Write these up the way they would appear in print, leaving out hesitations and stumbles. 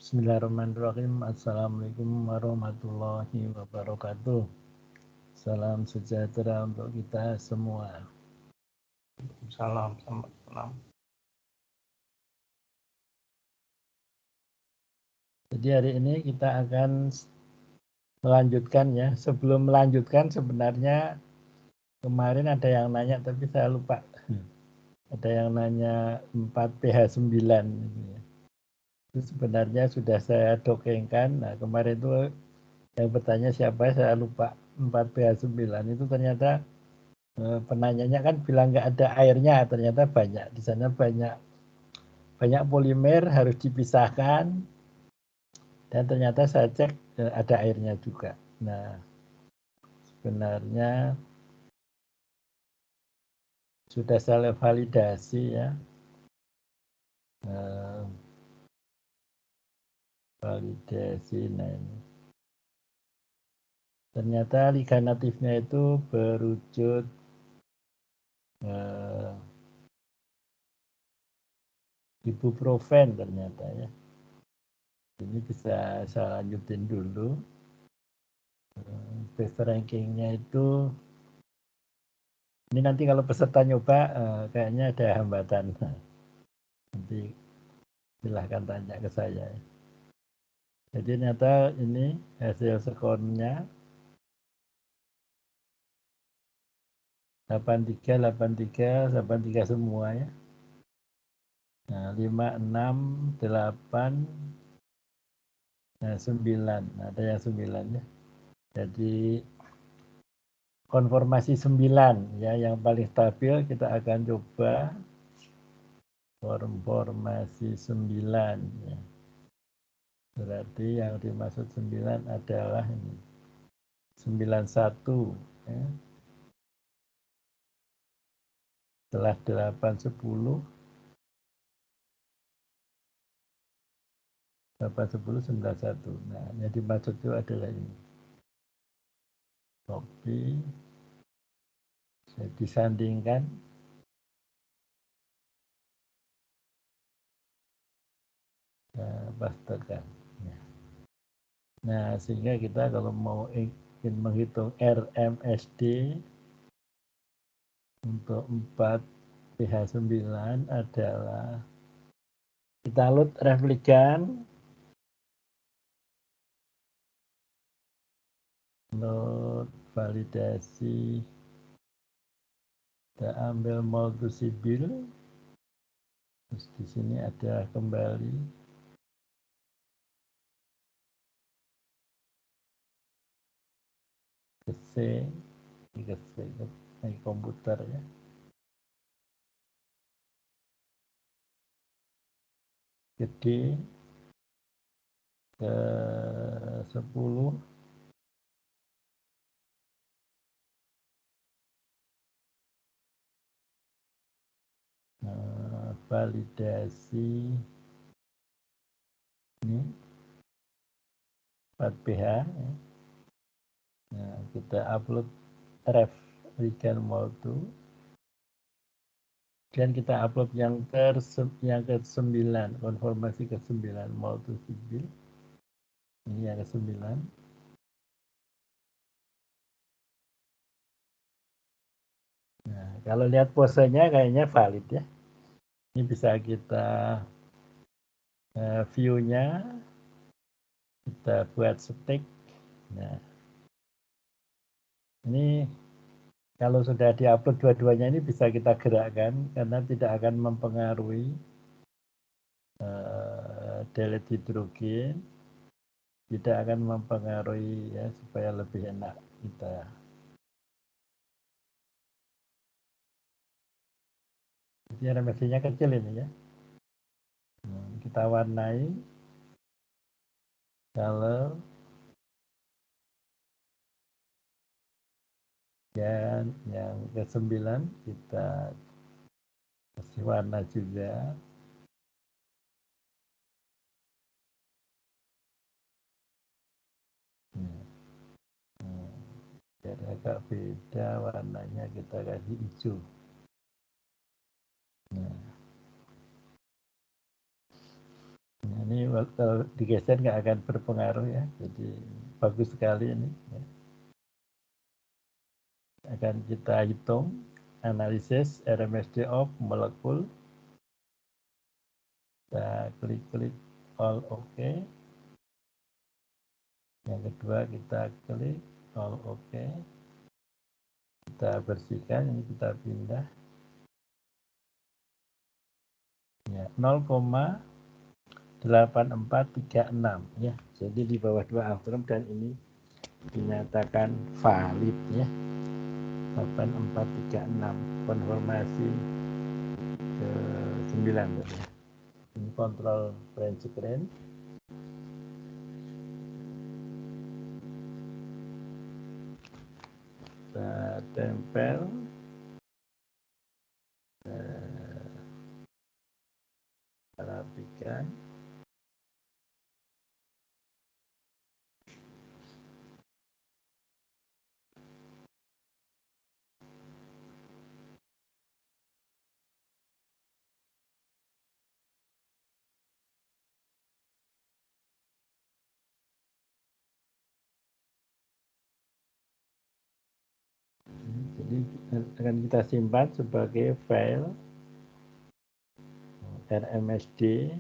Bismillahirrahmanirrahim. Assalamualaikum warahmatullahi wabarakatuh. Salam sejahtera untuk kita semua. Salam, salam. Jadi hari ini kita akan melanjutkan ya. Sebelum melanjutkan sebenarnya kemarin ada yang nanya tapi saya lupa. Ada yang nanya 4PH9 gitu ya. Itu sebenarnya sudah saya dongengkan. Nah, kemarin itu yang bertanya siapa saya lupa. 4PH9 itu ternyata penanyanya kan bilang nggak ada airnya, ternyata banyak. Di sana banyak polimer harus dipisahkan, dan ternyata saya cek ada airnya juga. Nah, sebenarnya sudah saya validasi ya. Validasi, nah ini. Ternyata liga natifnya itu berwujud ibuprofen ternyata ya. Ini bisa saya lanjutin dulu. Best rankingnya itu, ini nanti kalau peserta nyoba kayaknya ada hambatan. Nanti silahkan tanya ke saya. Jadi ternyata ini hasil skornya 83, 83, 83 semua ya. Nah, 5, 6, 8, 9. Ada yang 9 ya. Jadi konformasi 9 ya, yang paling stabil kita akan coba konformasi 9 ya. Berarti yang dimaksud 9 adalah ini 91 ya. Setelah 8, 10, 8, 10, 91. Nah, yang dimaksud itu adalah ini. Copy, saya disandingkan. Pastekan. Nah, sehingga kita kalau mau ingin menghitung RMSD untuk 4PH9 adalah kita load replikan, load validasi, kita ambil multisibil, terus di sini ada kembali ke C, ke komputer ya. Gede ke 10, validasi ini 4PH ya. Nah, kita upload ref weekend multu, dan kita upload yang ke-9, konformasi ke-9 multu sibil. Ini yang ke-9. Nah, kalau lihat posenya kayaknya valid ya. Ini bisa kita view-nya, kita buat stick. Nah, ini kalau sudah diupload dua-duanya ini bisa kita gerakkan karena tidak akan mempengaruhi delete hidrogen, tidak akan mempengaruhi ya, supaya lebih enak kita. Jadi RMSD-nya kecil ini ya. Kita warnai color, dan yang ke-9 kita kasih warna juga. Biar agak beda warnanya, kita kasih hijau. Nah, Nah, ini kalau digeser nggak akan berpengaruh ya, jadi bagus sekali ini. Ya. Akan kita hitung analisis RMSD of molekul. Kita klik all OK. Yang kedua kita klik all OK. Kita bersihkan, ini kita pindah. Ya, 0,8436 ya. Jadi di bawah 2 angstrom dan ini dinyatakan valid ya. 8436 konfirmasi ke 9 ya. Ini kontrol branch screen. Kita tempel. Rapikan. Jadi akan kita simpan sebagai file RMSD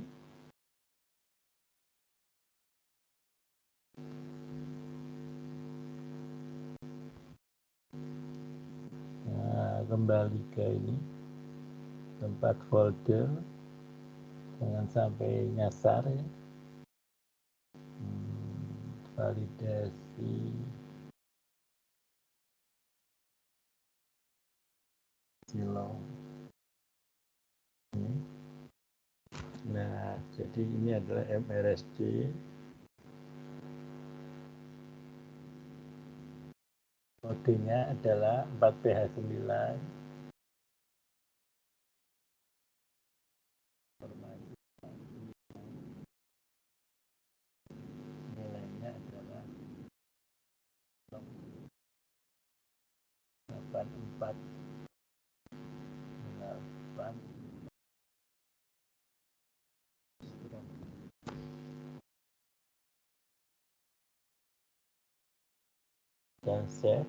kembali ke ini tempat folder, jangan sampai nyasar ya. Validasi silo. Nah, jadi ini adalah MRSD. Kodenya adalah 4PH9. Nilainya adalah 84 dan save.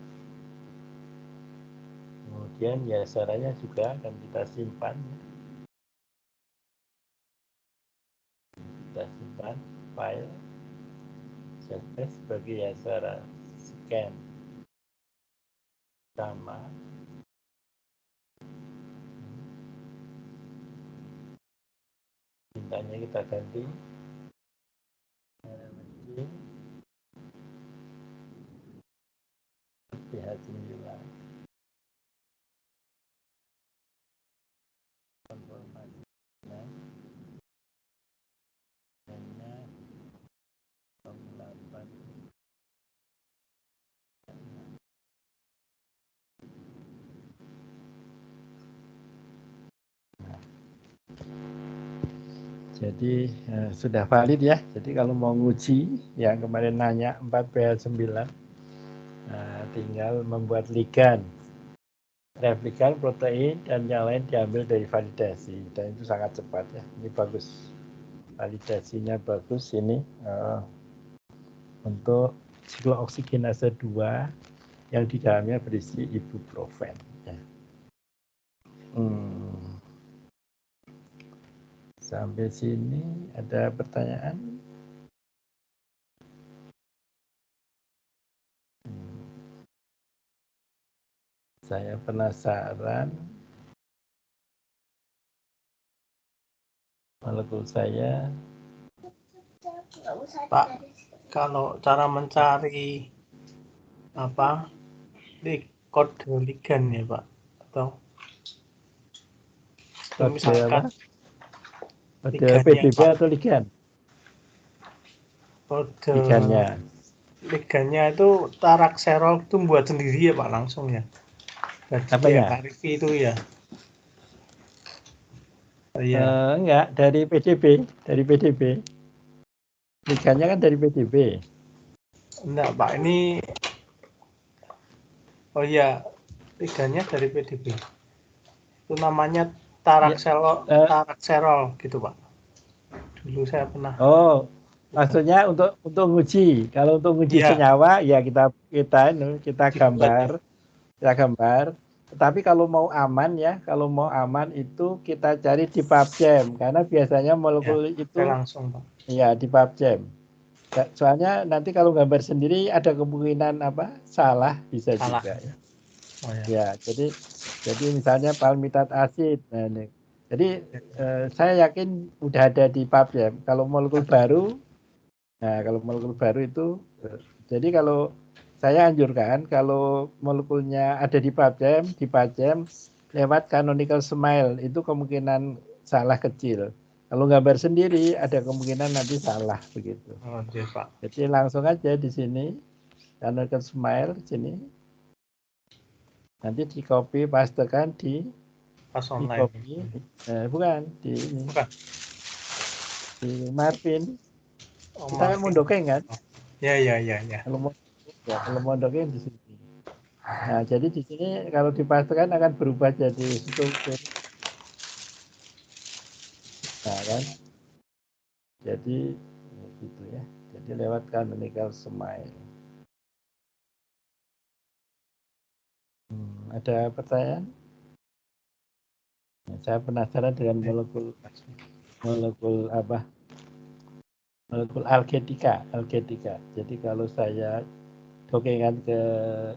Kemudian ya caranya juga akan kita simpan. Kita simpan file save sebagai Yasara scan sama. Tintanya kita ganti PH9 konfirmasi hanya 08. Jadi sudah valid ya. Jadi kalau mau nguji yang kemarin nanya 4PH9 tinggal membuat ligand, replikan protein dan yang lain diambil dari validasi dan itu sangat cepat ya. Ini bagus, validasinya bagus ini untuk siklooksidinase 2 yang di dalamnya berisi ibuprofen. Ya. Sampai sini ada pertanyaan? Saya penasaran molekul saya. Pak, kalau cara mencari apa kode ligand ya Pak, atau misalkan kode PBB atau ligand? Kode ligandnya itu tarakserol itu buat sendiri ya Pak langsung ya. Apanya? Karifi itu ya. Iya. Enggak, dari PDB. Ligandnya kan dari PDB. Enggak Pak, ini oh iya, ligandnya dari PDB. Itu namanya tarakserol gitu Pak. Dulu saya pernah. Oh, maksudnya untuk nguji. Kalau untuk nguji Iya, senyawa ya kita dibuat ya. gambar. Tetapi kalau mau aman ya, kalau mau aman itu kita cari di PubChem karena biasanya Ya, molekul saya itu langsung, Pak. ya di PubChem. Soalnya nanti kalau gambar sendiri ada kemungkinan salah bisa Salah. juga ya. Oh, ya. Ya, jadi misalnya palmitat asid. Nah, ini. Jadi saya yakin udah ada di PubChem. Kalau molekul baru, nah kalau molekul baru itu, jadi kalau saya anjurkan kalau molekulnya ada di PubChem lewat canonical smile itu kemungkinan salah kecil. Kalau gambar sendiri ada kemungkinan nanti salah begitu. Oh, iya, Pak. Jadi langsung aja di sini canonical smile sini. Nanti di copy pastekan di Pas online. copy, bukan di ini, Bukan. di Marvin. Oh, Kita kan mau Marvin. dokeng kan? Ya, ya, ya, ya. Kalau mau dokeng di sini. Nah, jadi di sini kalau dipastikan akan berubah jadi struktur. Nah, kan? Jadi gitu ya. Jadi lewat canonical smile. Ada pertanyaan? Nah, saya penasaran dengan molekul apa? Molekul algetika. Jadi kalau saya dokengan ke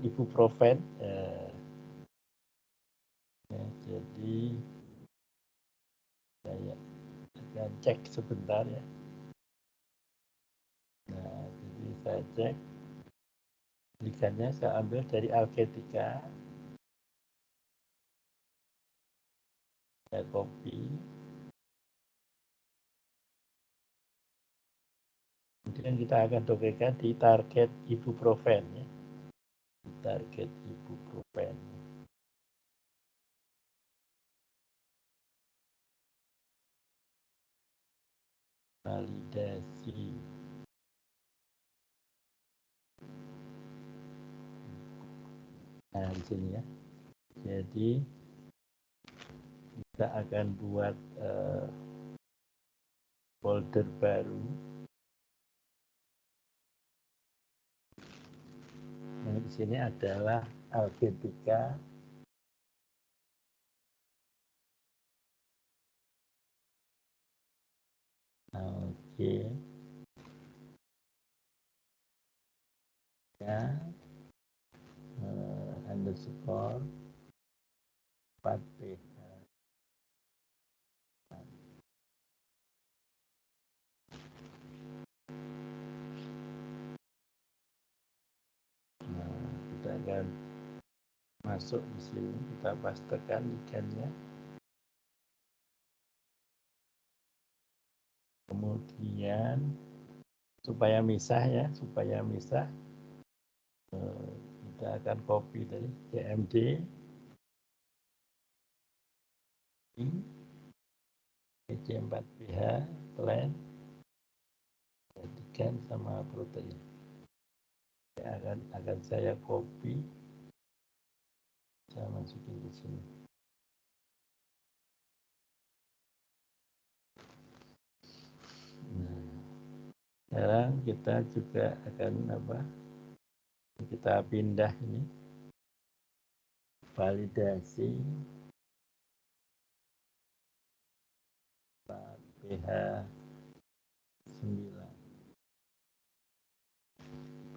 ibuprofen, jadi saya akan cek sebentar ya. Nah, jadi saya cek ligannya, saya ambil dari algetika, saya copy, kemudian kita akan dokengkan di target ibuprofen ya. Di target ibuprofen. Validasi. Nah, di sini ya. Jadi kita akan buat folder baru. Nah, di sini adalah algetika. Oke. Ya. Underscore 4P. Nah, kita akan masuk di sini, kita pastekan ikannya. Kemudian supaya misah ya, kita akan copy dari CMD EC4pH plan jadikan sama protein. Akan saya copy, saya masukin di sini. Nah, sekarang kita juga akan kita pindah ini validasi pH 9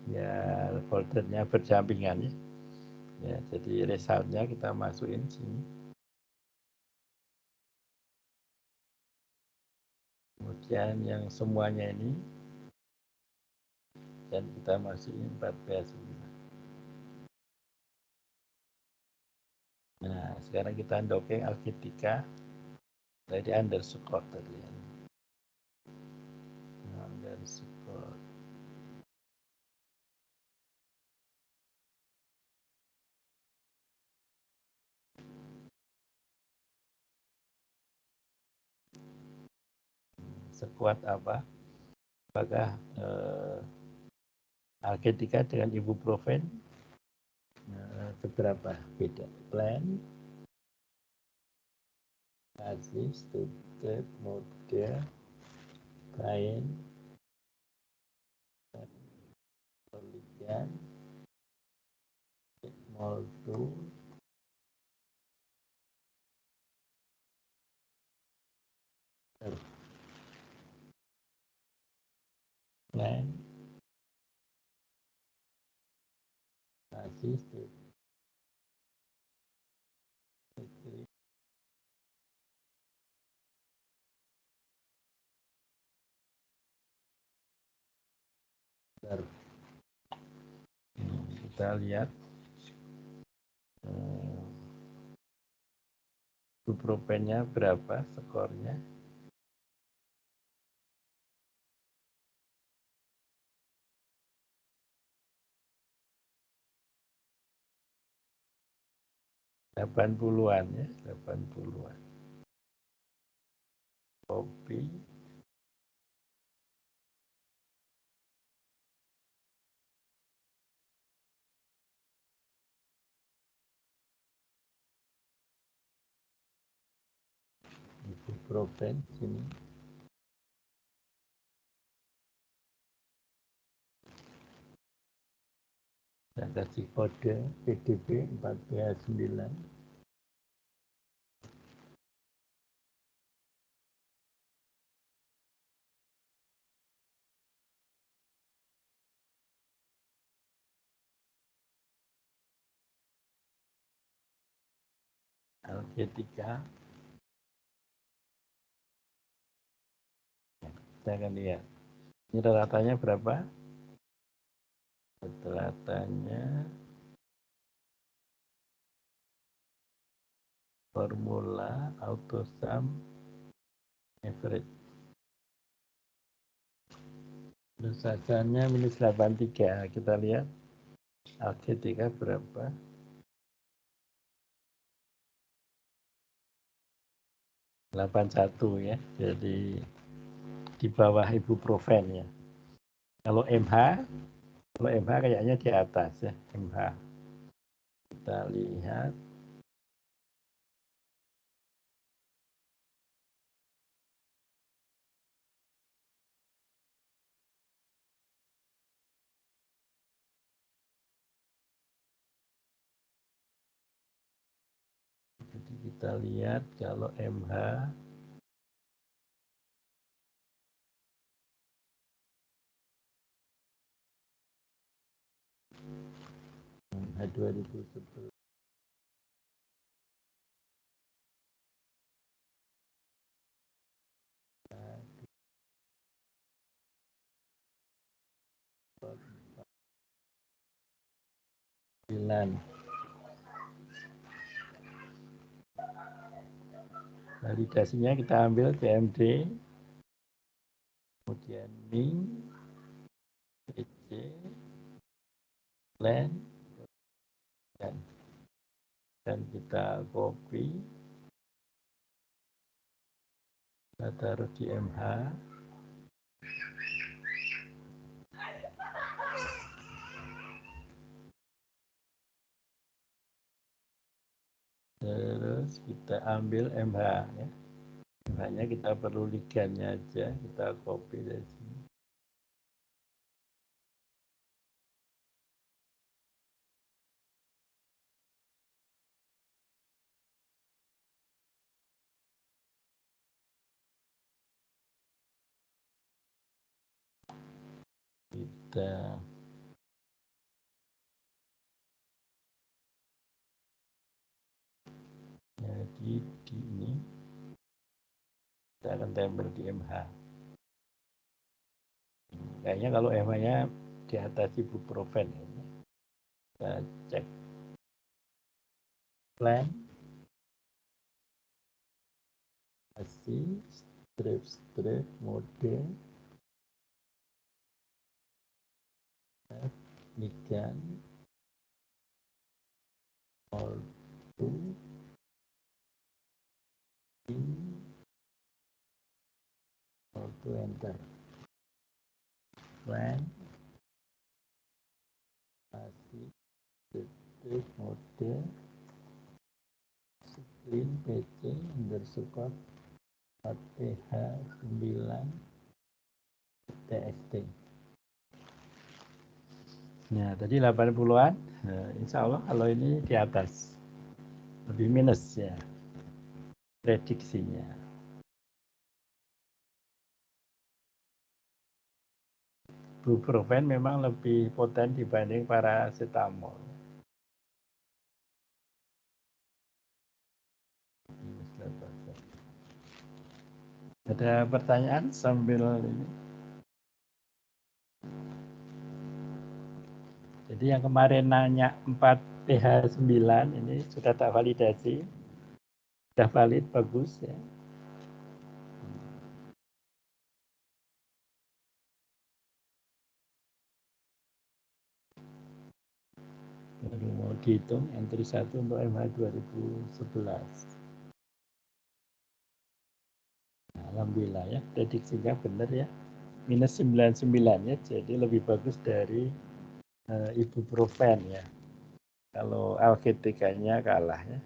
biar foldernya berdampingan ya. Ya, jadi resultnya kita masukin sini. Kemudian yang semuanya ini dan kita masukin 4pH 9. Nah, sekarang kita dokeng algetika dari underscore tadi ya. Underscore. Sekuat apa? Apakah algetika dengan ibuprofen seberapa beda? Plan, basis, tutup, model, kain penelitian molto plan basis kita lihat ibuprofennya berapa skornya. Delapan puluhan ya, 80-an. Kopi ibuprofen sini saya kasih kode PDB 4B9. LG3 kita akan lihat ini rata-ratanya berapa. Rata-ratanya formula autosum average Lusasannya minus 83. Kita lihat LG3 berapa. (81) ya, jadi di bawah ibuprofen ya. Kalau MH kayaknya di atas ya, MH. Kita lihat jadi kita lihat kalau MH MH 2011 validasinya kita ambil TMD, kemudian Ming, PC, plan, dan kita copy, kita taruh di MH, terus kita ambil MH ya. MH-nya kita perlu ligannya aja, kita copy dari sini. Kita jadi di ini kita akan tempel di MH. Kayaknya kalau MH-nya di atas ibuprofen ya. Kita cek plan, kasih strip mode, ligan, all to enter. Plan, kasih strip mode, screen PC underscore 4PH9 TXT. Nah, tadi 80-an. Nah, insya Allah kalau ini di atas. Lebih minus ya. Prediksinya. Ibuprofen memang lebih poten dibanding paracetamol. Ada pertanyaan sambil ini? Jadi yang kemarin nanya 4pH9 ini sudah tak validasi. Sudah valid, bagus ya. Baru mau dihitung entry 1 untuk MH 2011. Nah, alhamdulillah ya, prediksinya benar ya. Minus 99 ya, jadi lebih bagus dari ibuprofen ya. Kalau alketikanya kalah ya.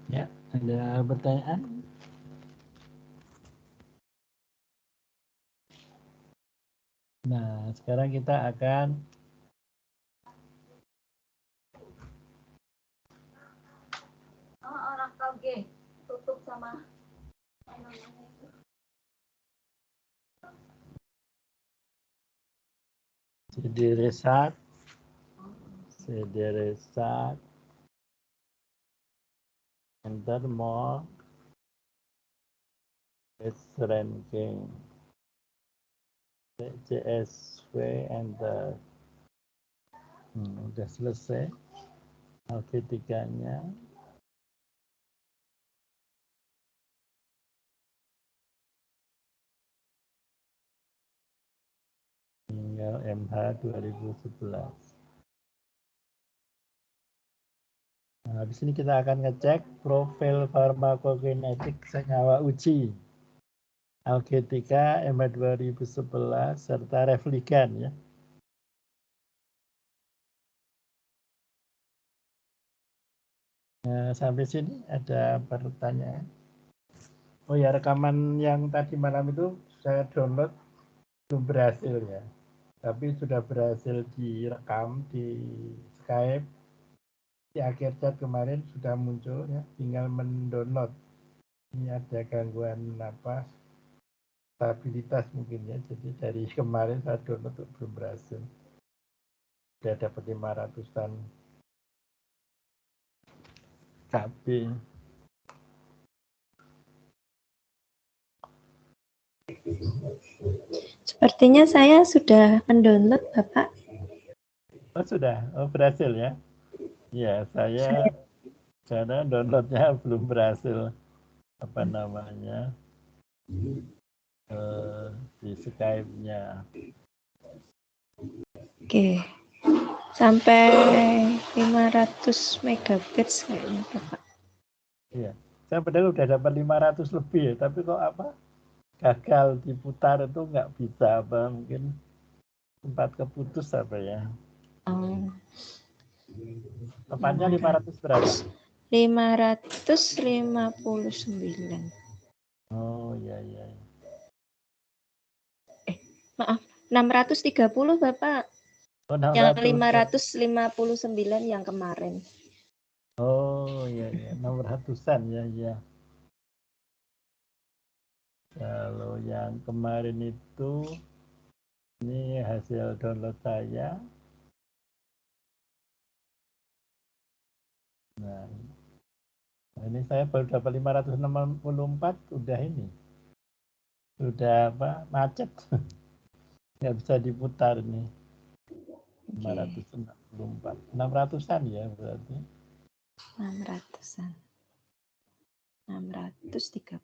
Ya, ada pertanyaan? Nah, sekarang kita akan orang KG tutup sama CD Resat, enter more, it's ranking, CSV, enter. Udah selesai alketikanya. Tinggal MH 2011. Nah, di sini kita akan ngecek profil farmakokinetik senyawa uji alketika MH 2011 serta refligan ya. Nah, sampai sini ada pertanyaan. Oh ya, rekaman yang tadi malam itu saya download belum berhasil ya. Tapi sudah berhasil direkam di Skype. Di akhir chat kemarin sudah muncul ya, tinggal mendownload. Ini ada gangguan apa? Stabilitas mungkin ya. Jadi dari kemarin saya download belum berhasil. Sudah dapat 500-an KB. Sepertinya saya sudah mendownload, Bapak. Oh sudah, oh berhasil ya? Ya, saya karena downloadnya belum berhasil apa namanya di Skype-nya. Oke. Sampai 500 megabit kayaknya, Bapak. Iya, saya padahal udah dapat 500 lebih ya, tapi kok apa gagal diputar itu nggak bisa apa mungkin sempat keputus apa ya. Oh. Tepatnya 500 berapa? 559. Oh iya. Maaf, 630 Bapak. Oh, Yang 600. 559 yang kemarin. Oh iya, 600-an ya. Kalau yang kemarin itu ini hasil download saya. Nah, ini saya baru dapat 564 udah ini. Sudah apa? Macet. Nggak bisa diputar nih. 564. 600-an ya berarti. 600-an. 630.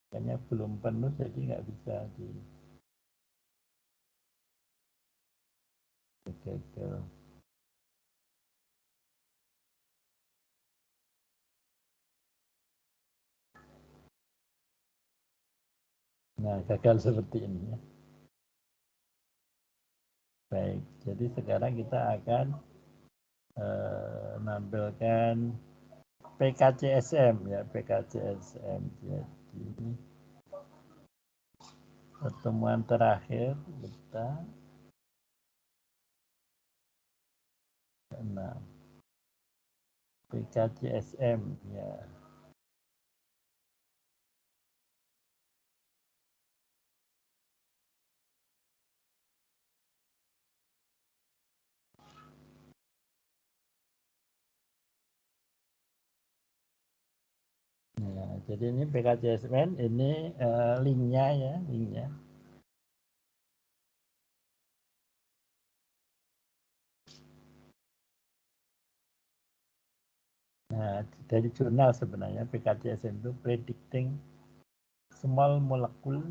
Kayaknya belum penuh jadi nggak bisa di gagal. Nah, gagal seperti ini ya. Baik, jadi sekarang kita akan menampilkan PKCSM ya, PKCSM. Jadi pertemuan terakhir kita 6 PKCSM ya. Nah, jadi ini PKCSM, ini linknya ya, linknya. Nah, dari jurnal sebenarnya PKCSM itu Predicting Small Molecule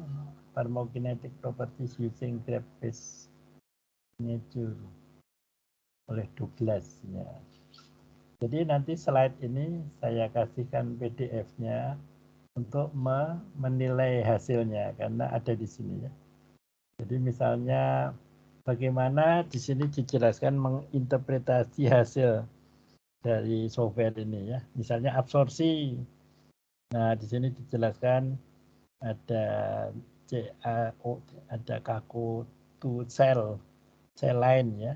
Pharmacokinetic Properties Using Graph-Based Nature oleh Douglas ya. Jadi nanti slide ini saya kasihkan PDF-nya untuk menilai hasilnya karena ada di sini ya. Jadi misalnya bagaimana di sini dijelaskan menginterpretasi hasil dari software ini ya. Misalnya absorpsi. Nah, di sini dijelaskan ada CAO, ada KAKO2 sel lain ya.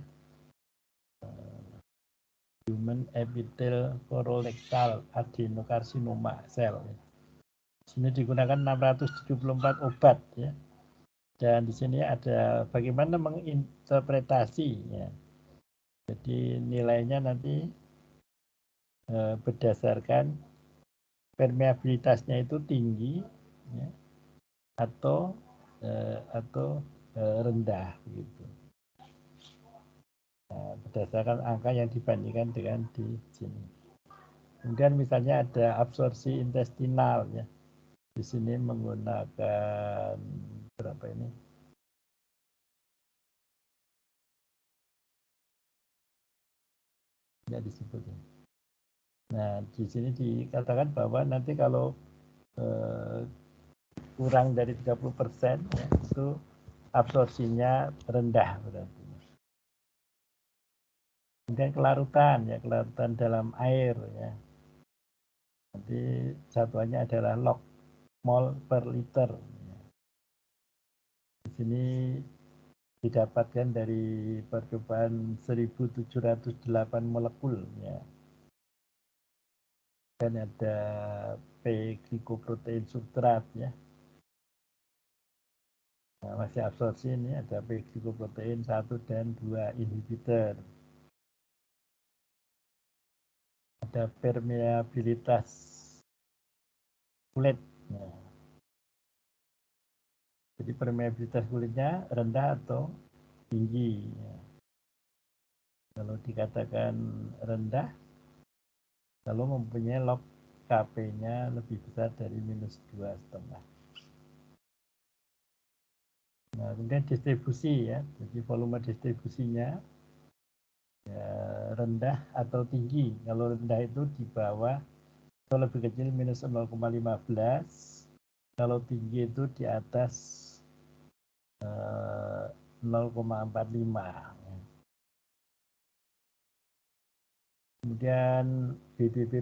Human epithelial colorectal adenocarcinoma sel. Di sini digunakan 674 obat ya. Dan di sini ada bagaimana menginterpretasi ya. Jadi nilainya nanti berdasarkan permeabilitasnya itu tinggi ya, atau rendah gitu. Nah, berdasarkan angka yang dibandingkan dengan di sini. Kemudian misalnya ada absorpsi intestinal ya. Di sini menggunakan berapa ini? Tidak disebut ya. Nah, di sini dikatakan bahwa nanti kalau kurang dari 30% ya, itu absorpsinya rendah berarti. Kemudian kelarutan ya, kelarutan dalam air ya. Nanti satuannya adalah log mol per liter. Di sini didapatkan dari percobaan 1708 molekul ya. Dan ada P-glikoprotein substrat ya. Nah, masih absorpsi ini ada P-glikoprotein 1 dan 2 inhibitor. Ada permeabilitas kulit. Nah, jadi permeabilitas kulitnya rendah atau tinggi. Ya. Kalau dikatakan rendah, kalau mempunyai log Kp-nya lebih besar dari -2,5. Nah, kemudian distribusi ya, jadi volume distribusinya ya, rendah atau tinggi. Kalau rendah itu di bawah atau lebih kecil -0,15. Kalau tinggi itu di atas 0,45. Kemudian BBB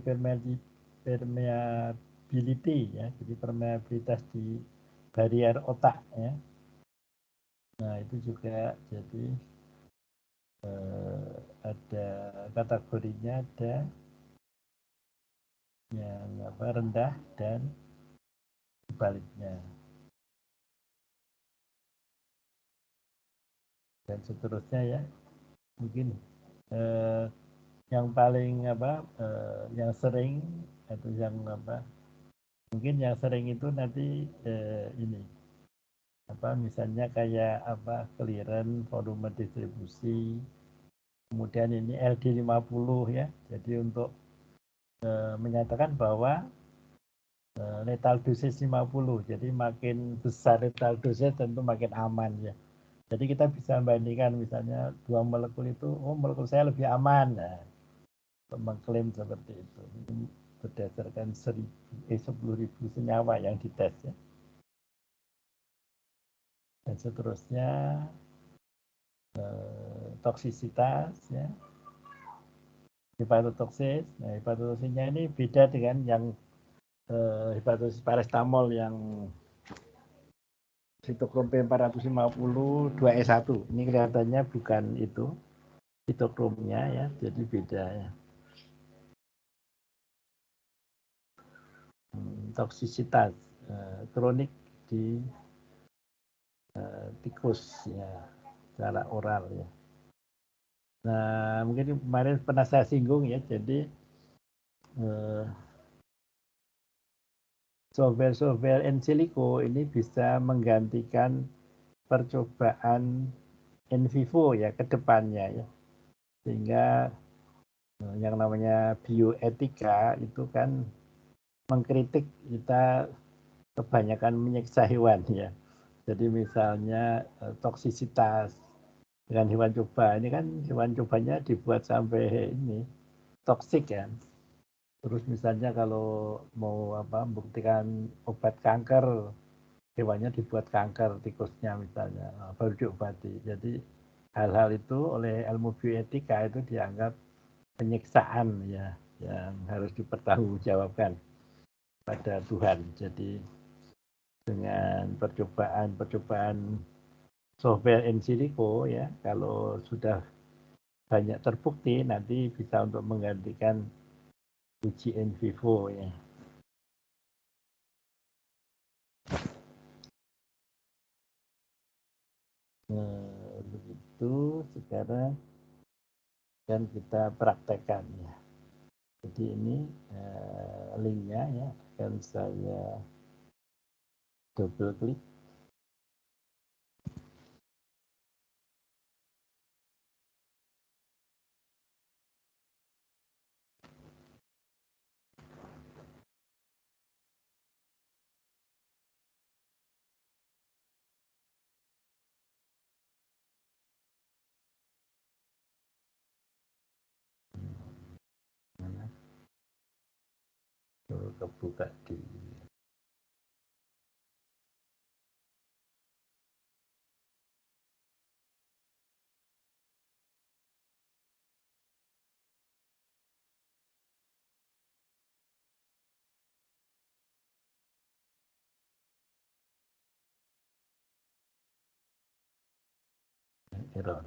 permeability ya, jadi permeabilitas di barrier otak ya. Nah, itu juga jadi ada kategorinya, ada yang rendah dan sebaliknya. Dan seterusnya ya. Mungkin yang paling yang sering atau yang mungkin yang sering itu nanti ini misalnya kayak clearance, volume distribusi, kemudian ini LD50 ya. Jadi untuk menyatakan bahwa lethal dosage 50. Jadi makin besar lethal dosage tentu makin aman ya. Jadi kita bisa bandingkan misalnya 2 molekul itu, molekul saya lebih aman. Nah, untuk mengklaim seperti itu. Ini berdasarkan 10.000 senyawa yang dites ya. Dan seterusnya toksisitas ya, hepatotoksis. Nah, hepatotoksisnya ini beda dengan yang hepatosis paracetamol yang sitokrom P450 2E1. Ini kelihatannya bukan itu sitokromnya ya, jadi beda ya. Toksisitas kronik di tikus ya, secara oral ya. Nah, mungkin kemarin pernah saya singgung ya, jadi software in silico ini bisa menggantikan percobaan in vivo ya ke depannya ya. Sehingga yang namanya bioetika itu kan mengkritik kita kebanyakan menyiksa hewan ya. Jadi misalnya toksisitas dengan hewan coba, ini kan hewan cobanya dibuat sampai ini toksik kan. Terus misalnya kalau mau membuktikan obat kanker, hewannya dibuat kanker tikusnya misalnya, baru diobati. Jadi hal-hal itu oleh ilmu bioetika itu dianggap penyiksaan ya, yang harus dipertanggungjawabkan pada Tuhan. Jadi dengan percobaan software in silico ya, kalau sudah banyak terbukti nanti bisa untuk menggantikan uji in vivo ya. Nah, begitu sekarang kan kita praktekkan ya. Jadi ini linknya ya, akan saya double klik. Mana? Kebuka di error.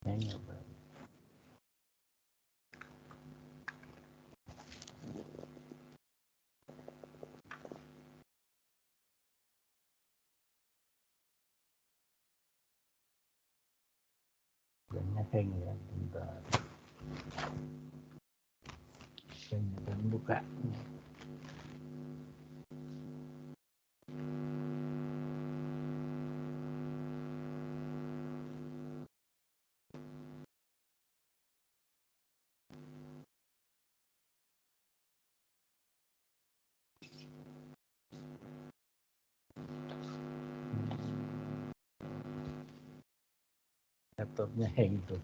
Hang apa? Kayaknya hang ya, bentar. Kayaknya buka. Laptopnya hang tuh.